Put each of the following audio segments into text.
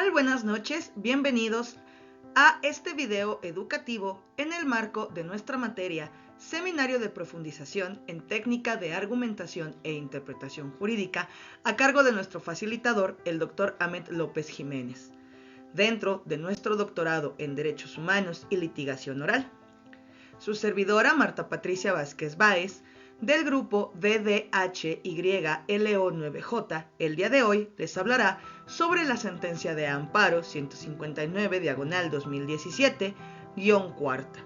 tal? Buenas noches, bienvenidos a este video educativo en el marco de nuestra materia Seminario de Profundización en Técnica de Argumentación e Interpretación Jurídica a cargo de nuestro facilitador, el Dr. Ahmed López Jiménez, dentro de nuestro doctorado en Derechos Humanos y Litigación Oral. Su servidora, Marta Patricia Vázquez Báez, del grupo DDHYLO9J, el día de hoy les hablará sobre la sentencia de amparo 159/2017-cuarta.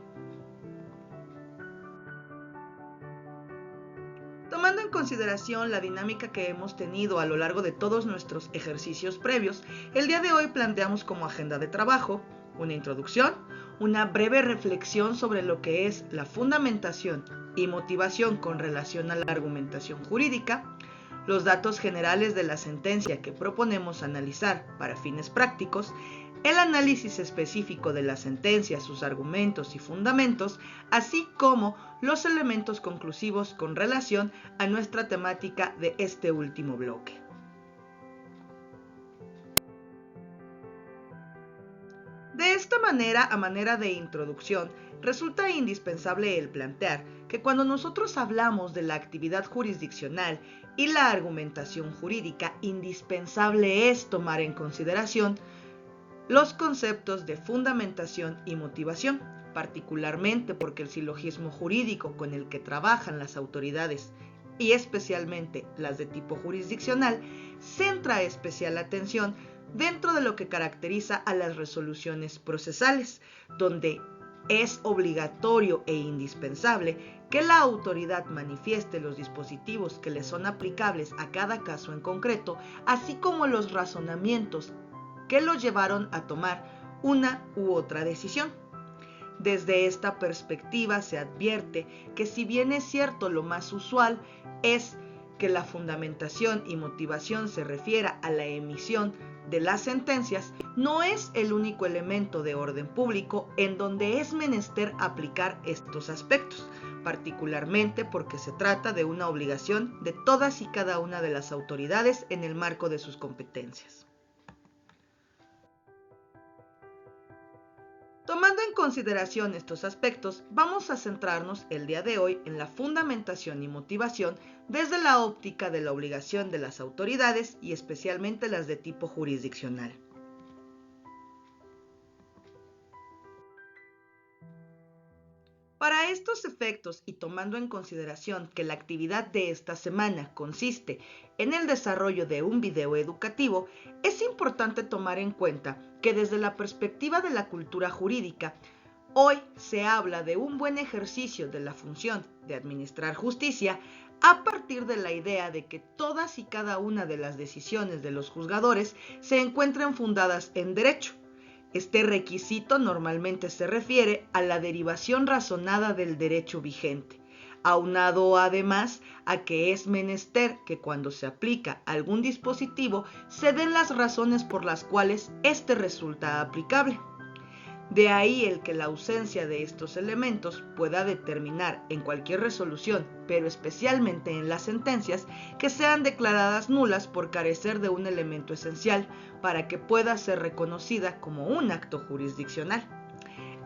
Tomando en consideración la dinámica que hemos tenido a lo largo de todos nuestros ejercicios previos, el día de hoy planteamos como agenda de trabajo una introducción, una breve reflexión sobre lo que es la fundamentación y motivación con relación a la argumentación jurídica, los datos generales de la sentencia que proponemos analizar para fines prácticos, el análisis específico de la sentencia, sus argumentos y fundamentos, así como los elementos conclusivos con relación a nuestra temática de este último bloque. De esta manera, a manera de introducción, resulta indispensable el plantear que cuando nosotros hablamos de la actividad jurisdiccional y la argumentación jurídica, indispensable es tomar en consideración los conceptos de fundamentación y motivación, particularmente porque el silogismo jurídico con el que trabajan las autoridades y especialmente las de tipo jurisdiccional, centra especial atención dentro de lo que caracteriza a las resoluciones procesales, donde es obligatorio e indispensable que la autoridad manifieste los dispositivos que le son aplicables a cada caso en concreto, así como los razonamientos que lo llevaron a tomar una u otra decisión. Desde esta perspectiva se advierte que si bien es cierto lo más usual es que la fundamentación y motivación se refiera a la emisión de las sentencias, no es el único elemento de orden público en donde es menester aplicar estos aspectos, particularmente porque se trata de una obligación de todas y cada una de las autoridades en el marco de sus competencias. Tomando en consideración estos aspectos, vamos a centrarnos el día de hoy en la fundamentación y motivación desde la óptica de la obligación de las autoridades y especialmente las de tipo jurisdiccional. Para estos efectos y tomando en consideración que la actividad de esta semana consiste en el desarrollo de un video educativo, es importante tomar en cuenta que desde la perspectiva de la cultura jurídica, hoy se habla de un buen ejercicio de la función de administrar justicia a partir de la idea de que todas y cada una de las decisiones de los juzgadores se encuentran fundadas en derecho. Este requisito normalmente se refiere a la derivación razonada del derecho vigente, aunado además a que es menester que cuando se aplica algún dispositivo se den las razones por las cuales éste resulta aplicable. De ahí el que la ausencia de estos elementos pueda determinar en cualquier resolución, pero especialmente en las sentencias, que sean declaradas nulas por carecer de un elemento esencial para que pueda ser reconocida como un acto jurisdiccional.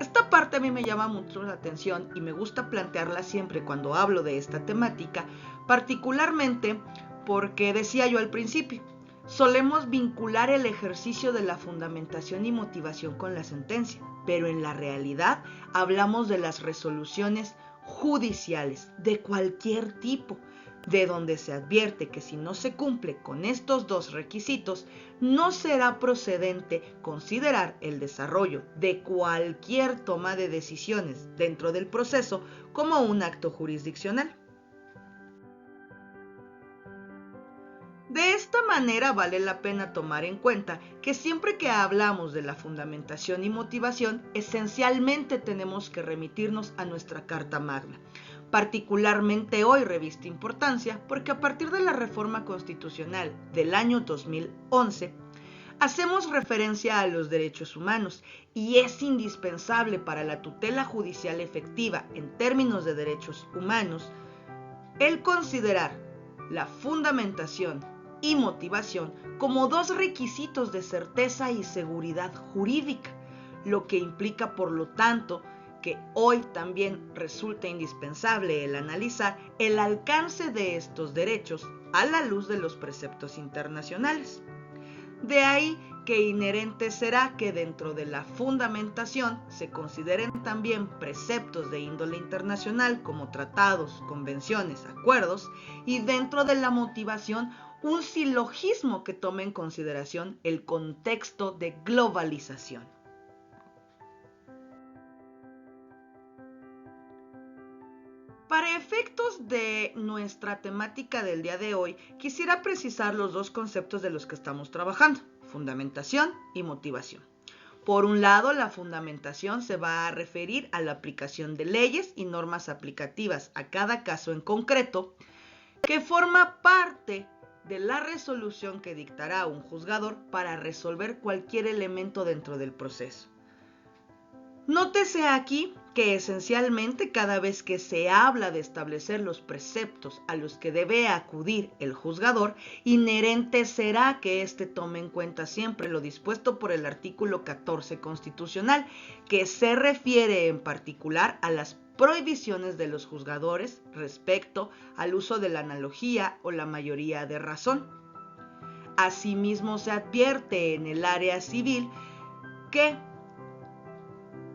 Esta parte a mí me llama mucho la atención y me gusta plantearla siempre cuando hablo de esta temática, particularmente porque decía yo al principio, solemos vincular el ejercicio de la fundamentación y motivación con la sentencia, pero en la realidad hablamos de las resoluciones judiciales de cualquier tipo, de donde se advierte que si no se cumple con estos dos requisitos, no será procedente considerar el desarrollo de cualquier toma de decisiones dentro del proceso como un acto jurisdiccional. De esta manera vale la pena tomar en cuenta que siempre que hablamos de la fundamentación y motivación, esencialmente tenemos que remitirnos a nuestra Carta Magna. Particularmente hoy reviste importancia porque a partir de la reforma constitucional del año 2011, hacemos referencia a los derechos humanos y es indispensable para la tutela judicial efectiva en términos de derechos humanos el considerar la fundamentación y motivación como dos requisitos de certeza y seguridad jurídica, lo que implica, por lo tanto, que hoy también resulta indispensable el analizar el alcance de estos derechos a la luz de los preceptos internacionales. De ahí que inherente será que dentro de la fundamentación se consideren también preceptos de índole internacional como tratados, convenciones, acuerdos, y dentro de la motivación un silogismo que tome en consideración el contexto de globalización. Para efectos de nuestra temática del día de hoy, quisiera precisar los dos conceptos de los que estamos trabajando: fundamentación y motivación. Por un lado, la fundamentación se va a referir a la aplicación de leyes y normas aplicativas a cada caso en concreto, que forma parte de la resolución que dictará un juzgador para resolver cualquier elemento dentro del proceso. Nótese aquí que esencialmente cada vez que se habla de establecer los preceptos a los que debe acudir el juzgador, inherente será que éste tome en cuenta siempre lo dispuesto por el artículo 14 constitucional, que se refiere en particular a las prohibiciones de los juzgadores respecto al uso de la analogía o la mayoría de razón. Asimismo, se advierte en el área civil que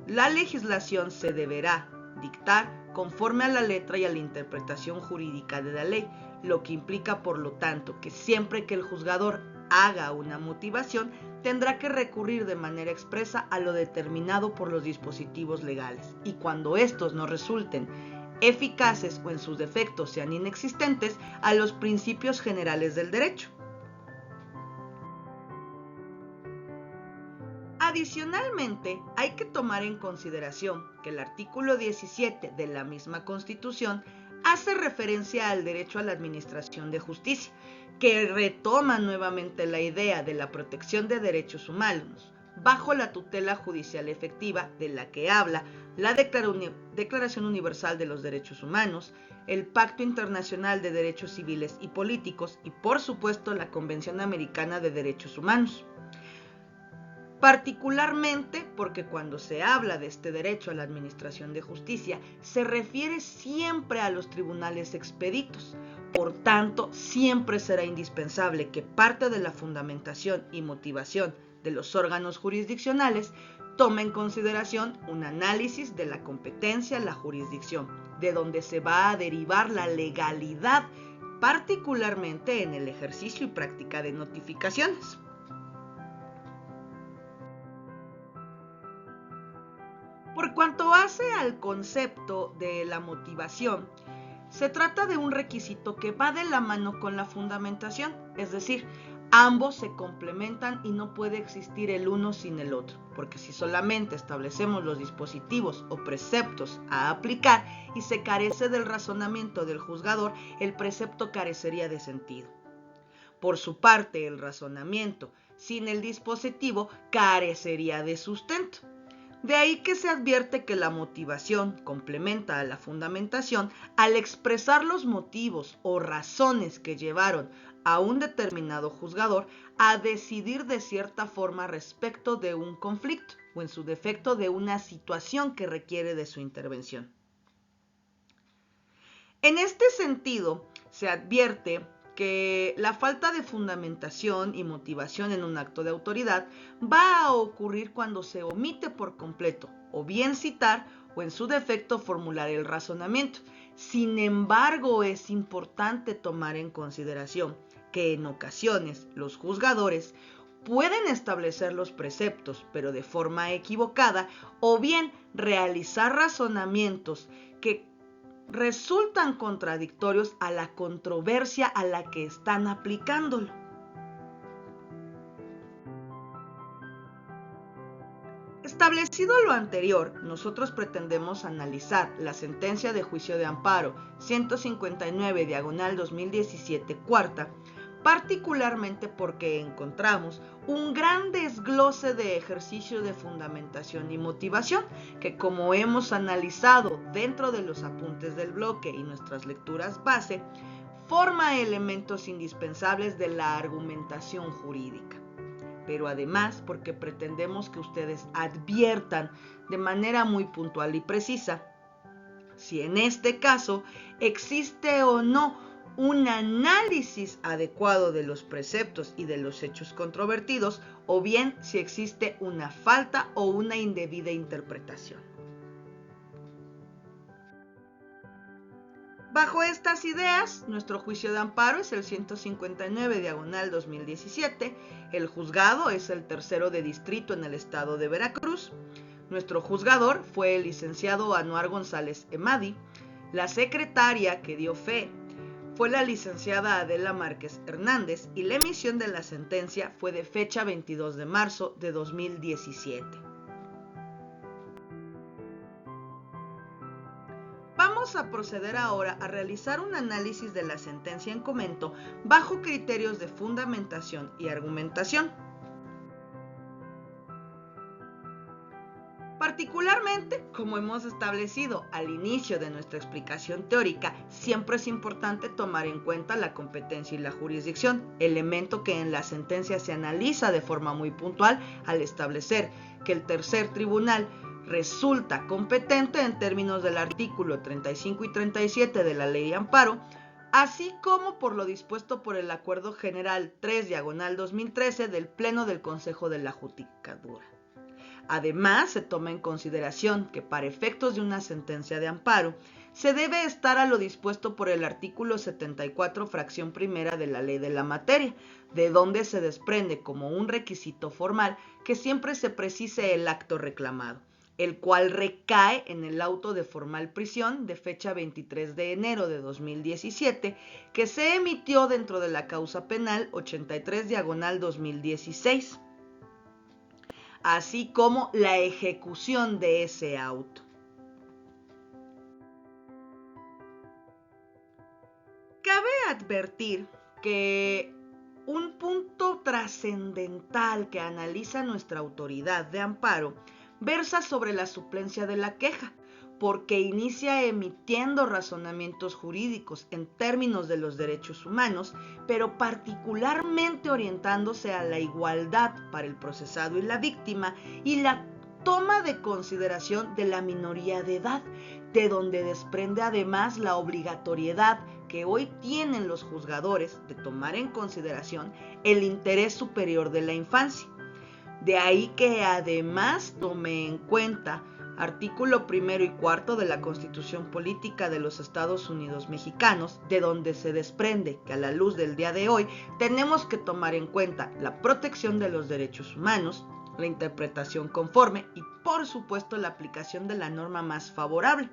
la legislación se deberá dictar conforme a la letra y a la interpretación jurídica de la ley, lo que implica, por lo tanto, que siempre que el juzgador haga una motivación, tendrá que recurrir de manera expresa a lo determinado por los dispositivos legales, y cuando estos no resulten eficaces o en sus defectos sean inexistentes, a los principios generales del derecho. Adicionalmente, hay que tomar en consideración que el artículo 17 de la misma Constitución hace referencia al derecho a la administración de justicia, que retoma nuevamente la idea de la protección de derechos humanos bajo la tutela judicial efectiva de la que habla la Declaración Universal de los Derechos Humanos, el Pacto Internacional de Derechos Civiles y Políticos y, por supuesto, la Convención Americana de Derechos Humanos. Particularmente porque cuando se habla de este derecho a la administración de justicia, se refiere siempre a los tribunales expeditos. Por tanto, siempre será indispensable que parte de la fundamentación y motivación de los órganos jurisdiccionales tome en consideración un análisis de la competencia, la jurisdicción, de donde se va a derivar la legalidad, particularmente en el ejercicio y práctica de notificaciones. Por cuanto hace al concepto de la motivación, se trata de un requisito que va de la mano con la fundamentación, es decir, ambos se complementan y no puede existir el uno sin el otro, porque si solamente establecemos los dispositivos o preceptos a aplicar y se carece del razonamiento del juzgador, el precepto carecería de sentido. Por su parte, el razonamiento sin el dispositivo carecería de sustento. De ahí que se advierte que la motivación complementa a la fundamentación al expresar los motivos o razones que llevaron a un determinado juzgador a decidir de cierta forma respecto de un conflicto o en su defecto de una situación que requiere de su intervención. En este sentido, se advierte que la falta de fundamentación y motivación en un acto de autoridad va a ocurrir cuando se omite por completo o bien citar o en su defecto formular el razonamiento. Sin embargo, es importante tomar en consideración que en ocasiones los juzgadores pueden establecer los preceptos, pero de forma equivocada, o bien realizar razonamientos que resultan contradictorios a la controversia a la que están aplicándolo. Establecido lo anterior, nosotros pretendemos analizar la sentencia de juicio de amparo 159/2017 cuarta, particularmente porque encontramos un gran desglose de ejercicio de fundamentación y motivación que, como hemos analizado dentro de los apuntes del bloque y nuestras lecturas base, forma elementos indispensables de la argumentación jurídica. Pero además porque pretendemos que ustedes adviertan de manera muy puntual y precisa si en este caso existe o no un análisis adecuado de los preceptos y de los hechos controvertidos, o bien si existe una falta o una indebida interpretación. Bajo estas ideas, nuestro juicio de amparo es el 159/2017, el juzgado es el tercero de distrito en el estado de Veracruz, nuestro juzgador fue el licenciado Anuar González Emadi, la secretaria que dio fe fue la licenciada Adela Márquez Hernández y la emisión de la sentencia fue de fecha 22 de marzo de 2017. Vamos a proceder ahora a realizar un análisis de la sentencia en comento bajo criterios de fundamentación y argumentación. Particularmente, como hemos establecido al inicio de nuestra explicación teórica, siempre es importante tomar en cuenta la competencia y la jurisdicción, elemento que en la sentencia se analiza de forma muy puntual al establecer que el tercer tribunal resulta competente en términos del artículo 35 y 37 de la Ley de Amparo, así como por lo dispuesto por el Acuerdo General 3/2013 del Pleno del Consejo de la Judicatura. Además, se toma en consideración que para efectos de una sentencia de amparo, se debe estar a lo dispuesto por el artículo 74, fracción primera de la ley de la materia, de donde se desprende como un requisito formal que siempre se precise el acto reclamado, el cual recae en el auto de formal prisión de fecha 23 de enero de 2017, que se emitió dentro de la causa penal 83/2016. Así como la ejecución de ese auto. Cabe advertir que un punto trascendental que analiza nuestra autoridad de amparo versa sobre la suplencia de la queja, porque inicia emitiendo razonamientos jurídicos en términos de los derechos humanos, pero particularmente orientándose a la igualdad para el procesado y la víctima y la toma de consideración de la minoría de edad, de donde desprende además la obligatoriedad que hoy tienen los juzgadores de tomar en consideración el interés superior de la infancia. De ahí que además tome en cuenta artículo 1 y 4 de la Constitución Política de los Estados Unidos Mexicanos, de donde se desprende que a la luz del día de hoy tenemos que tomar en cuenta la protección de los derechos humanos, la interpretación conforme y por supuesto la aplicación de la norma más favorable.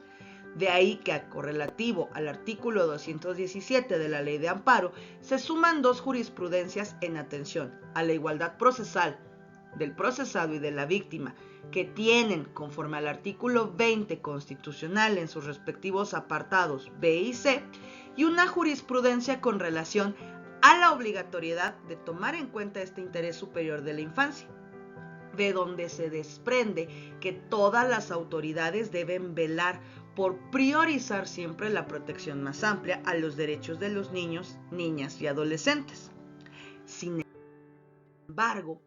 De ahí que correlativo al artículo 217 de la Ley de Amparo se suman dos jurisprudencias en atención a la igualdad procesal del procesado y de la víctima, que tienen, conforme al artículo 20 constitucional en sus respectivos apartados B y C, y una jurisprudencia con relación a la obligatoriedad de tomar en cuenta este interés superior de la infancia, de donde se desprende que todas las autoridades deben velar por priorizar siempre la protección más amplia a los derechos de los niños, niñas y adolescentes. Sin embargo,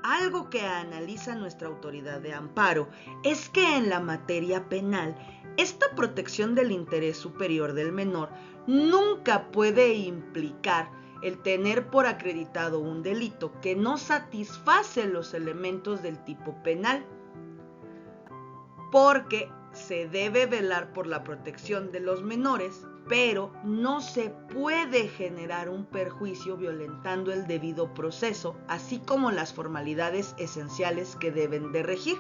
algo que analiza nuestra autoridad de amparo es que en la materia penal, esta protección del interés superior del menor nunca puede implicar el tener por acreditado un delito que no satisface los elementos del tipo penal, porque se debe velar por la protección de los menores, pero no se puede generar un perjuicio violentando el debido proceso, así como las formalidades esenciales que deben de regir,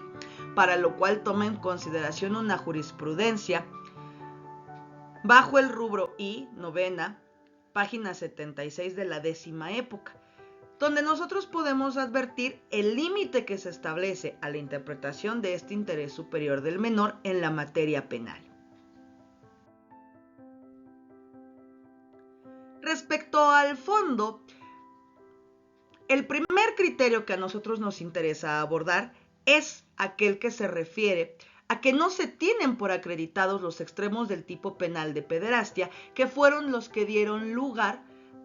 para lo cual toma en consideración una jurisprudencia bajo el rubro I, novena, página 76 de la 10ª época, donde nosotros podemos advertir el límite que se establece a la interpretación de este interés superior del menor en la materia penal. Respecto al fondo, el primer criterio que a nosotros nos interesa abordar es aquel que se refiere a que no se tienen por acreditados los extremos del tipo penal de pederastia, que fueron los que dieron lugar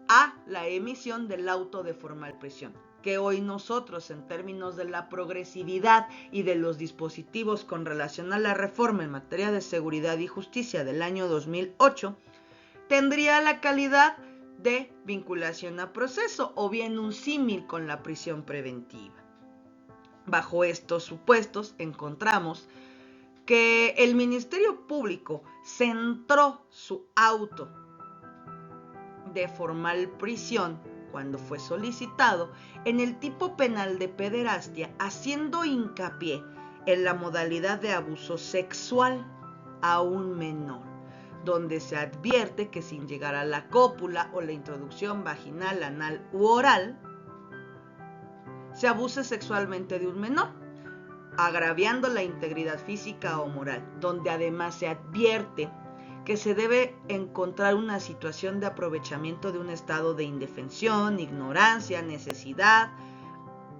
a la emisión del auto de formal prisión, que hoy nosotros, en términos de la progresividad y de los dispositivos con relación a la reforma en materia de seguridad y justicia del año 2008, tendría la calidad de vinculación a proceso o bien un símil con la prisión preventiva. Bajo estos supuestos encontramos que el Ministerio Público centró su auto de formal prisión cuando fue solicitado en el tipo penal de pederastia, haciendo hincapié en la modalidad de abuso sexual a un menor, donde se advierte que sin llegar a la cópula o la introducción vaginal, anal u oral, se abuse sexualmente de un menor, agraviando la integridad física o moral, donde además se advierte que se debe encontrar una situación de aprovechamiento de un estado de indefensión, ignorancia, necesidad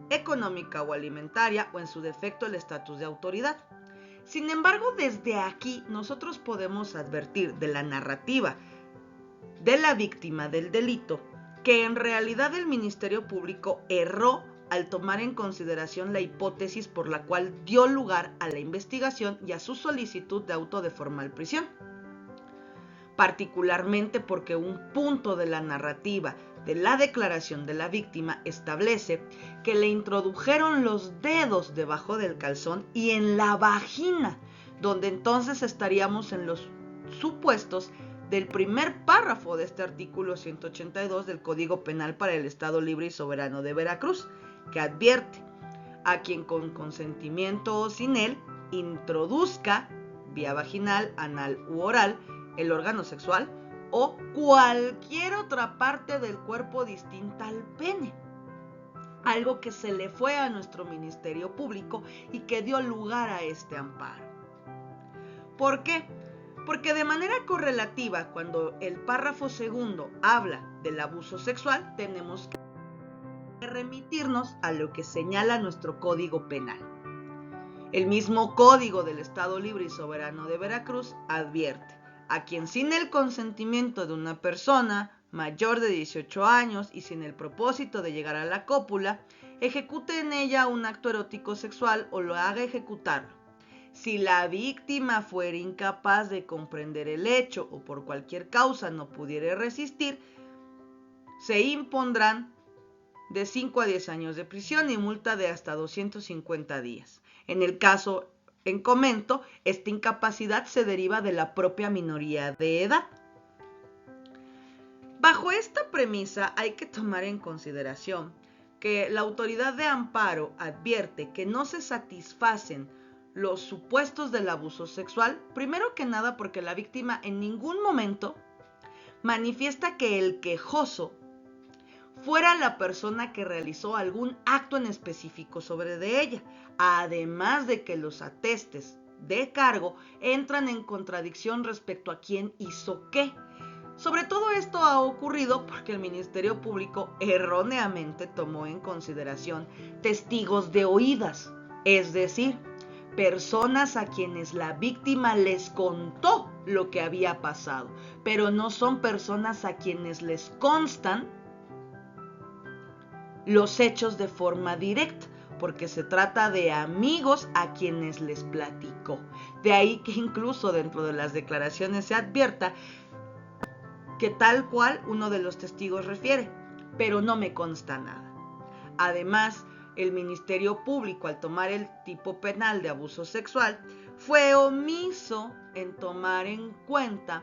económica o alimentaria, o en su defecto el estatus de autoridad. Sin embargo, desde aquí nosotros podemos advertir de la narrativa de la víctima del delito que en realidad el Ministerio Público erró al tomar en consideración la hipótesis por la cual dio lugar a la investigación y a su solicitud de auto de formal prisión, particularmente porque un punto de la narrativa de la declaración de la víctima establece que le introdujeron los dedos debajo del calzón y en la vagina, donde entonces estaríamos en los supuestos del primer párrafo de este artículo 182 del Código Penal para el Estado Libre y Soberano de Veracruz, que advierte a quien con consentimiento o sin él introduzca vía vaginal, anal u oral el órgano sexual o cualquier otra parte del cuerpo distinta al pene. Algo que se le fue a nuestro Ministerio Público y que dio lugar a este amparo. ¿Por qué? Porque de manera correlativa, cuando el párrafo segundo habla del abuso sexual, tenemos que remitirnos a lo que señala nuestro Código Penal. El mismo Código del Estado Libre y Soberano de Veracruz advierte a quien sin el consentimiento de una persona mayor de 18 años y sin el propósito de llegar a la cópula, ejecute en ella un acto erótico sexual o lo haga ejecutarlo. Si la víctima fuera incapaz de comprender el hecho o por cualquier causa no pudiera resistir, se impondrán de 5 a 10 años de prisión y multa de hasta 250 días. En el caso en comento, esta incapacidad se deriva de la propia minoría de edad. Bajo esta premisa hay que tomar en consideración que la autoridad de amparo advierte que no se satisfacen los supuestos del abuso sexual, primero que nada porque la víctima en ningún momento manifiesta que el quejoso fuera la persona que realizó algún acto en específico sobre de ella, además de que los atestes de cargo entran en contradicción respecto a quién hizo qué. Sobre todo esto ha ocurrido porque el Ministerio Público erróneamente tomó en consideración testigos de oídas, es decir, personas a quienes la víctima les contó lo que había pasado, pero no son personas a quienes les constan los hechos de forma directa, porque se trata de amigos a quienes les platicó. De ahí que incluso dentro de las declaraciones se advierta que tal cual uno de los testigos refiere, pero no me consta nada. Además, el Ministerio Público, al tomar el tipo penal de abuso sexual, fue omiso en tomar en cuenta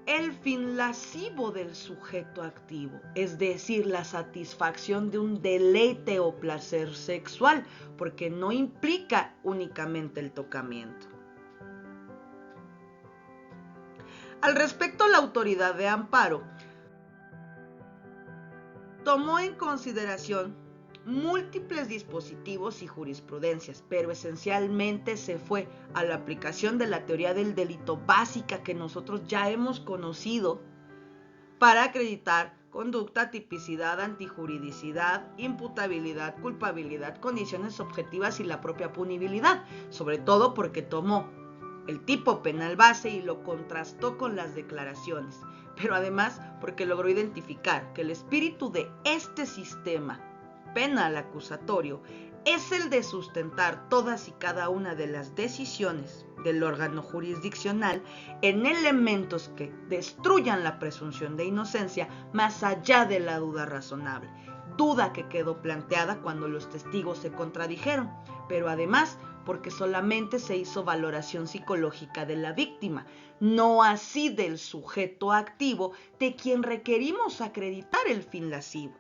el fin lascivo del sujeto activo, es decir, la satisfacción de un deleite o placer sexual, porque no implica únicamente el tocamiento. Al respecto, la autoridad de amparo tomó en consideración múltiples dispositivos y jurisprudencias, pero esencialmente se fue a la aplicación de la teoría del delito básica que nosotros ya hemos conocido para acreditar conducta, tipicidad, antijuridicidad, imputabilidad, culpabilidad, condiciones objetivas y la propia punibilidad, sobre todo porque tomó el tipo penal base y lo contrastó con las declaraciones, pero además porque logró identificar que el espíritu de este sistema penal acusatorio es el de sustentar todas y cada una de las decisiones del órgano jurisdiccional en elementos que destruyan la presunción de inocencia más allá de la duda razonable, duda que quedó planteada cuando los testigos se contradijeron, pero además porque solamente se hizo valoración psicológica de la víctima, no así del sujeto activo de quien requerimos acreditar el fin lascivo.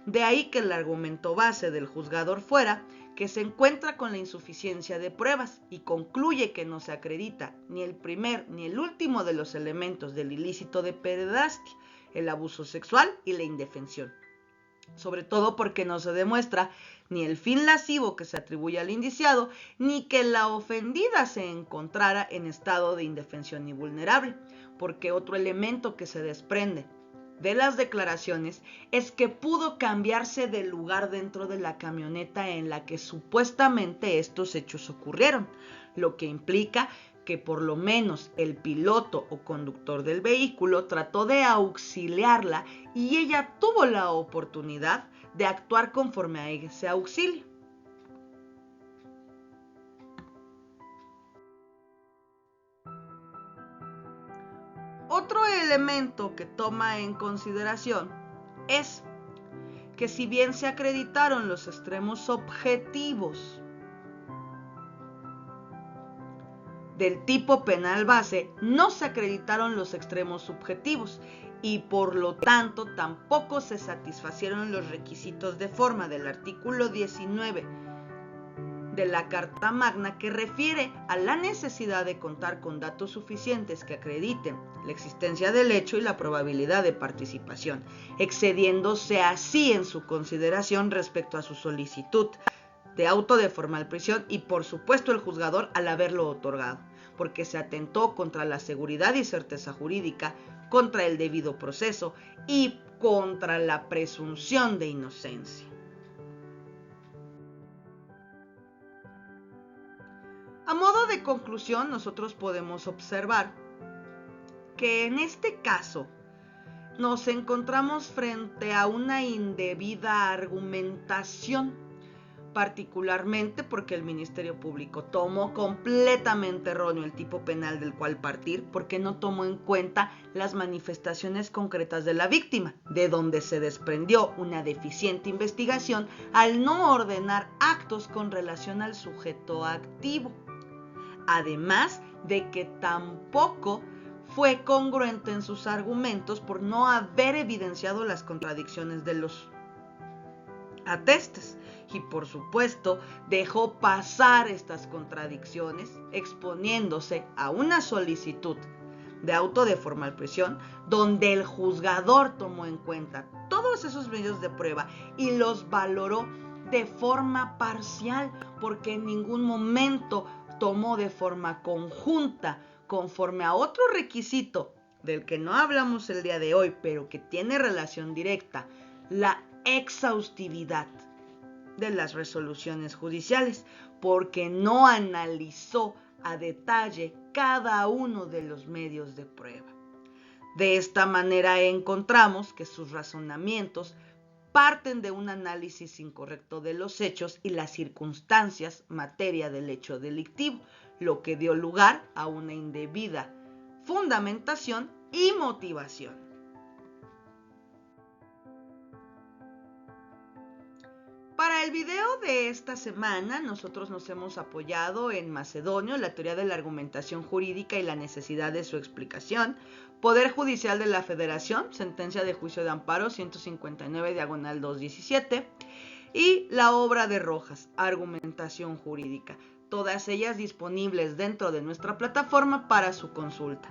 De ahí que el argumento base del juzgador fuera que se encuentra con la insuficiencia de pruebas y concluye que no se acredita ni el primer ni el último de los elementos del ilícito de pederastia, el abuso sexual y la indefensión. Sobre todo porque no se demuestra ni el fin lascivo que se atribuye al indiciado, ni que la ofendida se encontrara en estado de indefensión y vulnerable, porque otro elemento que se desprende de las declaraciones es que pudo cambiarse de lugar dentro de la camioneta en la que supuestamente estos hechos ocurrieron, lo que implica que por lo menos el piloto o conductor del vehículo trató de auxiliarla y ella tuvo la oportunidad de actuar conforme a ese auxilio. Otro elemento que toma en consideración es que si bien se acreditaron los extremos objetivos del tipo penal base, no se acreditaron los extremos subjetivos y por lo tanto tampoco se satisfacieron los requisitos de forma del artículo 19 de la Carta Magna, que refiere a la necesidad de contar con datos suficientes que acrediten la existencia del hecho y la probabilidad de participación, excediéndose así en su consideración respecto a su solicitud de auto de formal prisión y por supuesto el juzgador al haberlo otorgado, porque se atentó contra la seguridad y certeza jurídica, contra el debido proceso y contra la presunción de inocencia. A modo de conclusión, nosotros podemos observar que en este caso nos encontramos frente a una indebida argumentación, particularmente porque el Ministerio Público tomó completamente erróneo el tipo penal del cual partir, porque no tomó en cuenta las manifestaciones concretas de la víctima, de donde se desprendió una deficiente investigación al no ordenar actos con relación al sujeto activo. Además de que tampoco fue congruente en sus argumentos por no haber evidenciado las contradicciones de los atestes y por supuesto dejó pasar estas contradicciones exponiéndose a una solicitud de auto de formal prisión donde el juzgador tomó en cuenta todos esos medios de prueba y los valoró de forma parcial porque en ningún momento tomó de forma conjunta conforme a otro requisito del que no hablamos el día de hoy, pero que tiene relación directa, la exhaustividad de las resoluciones judiciales, porque no analizó a detalle cada uno de los medios de prueba. De esta manera encontramos que sus razonamientos parten de un análisis incorrecto de los hechos y las circunstancias materia del hecho delictivo, lo que dio lugar a una indebida fundamentación y motivación. Para el video de esta semana, nosotros nos hemos apoyado en Macedonio, la teoría de la argumentación jurídica y la necesidad de su explicación, Poder Judicial de la Federación, sentencia de juicio de amparo 159/217, y la obra de Rojas, Argumentación Jurídica, todas ellas disponibles dentro de nuestra plataforma para su consulta.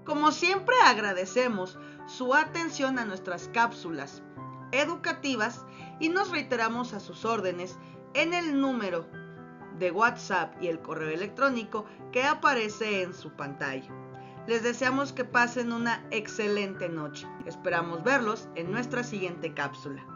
Como siempre, agradecemos su atención a nuestras cápsulas educativas y nos reiteramos a sus órdenes en el número de WhatsApp y el correo electrónico que aparece en su pantalla. Les deseamos que pasen una excelente noche. Esperamos verlos en nuestra siguiente cápsula.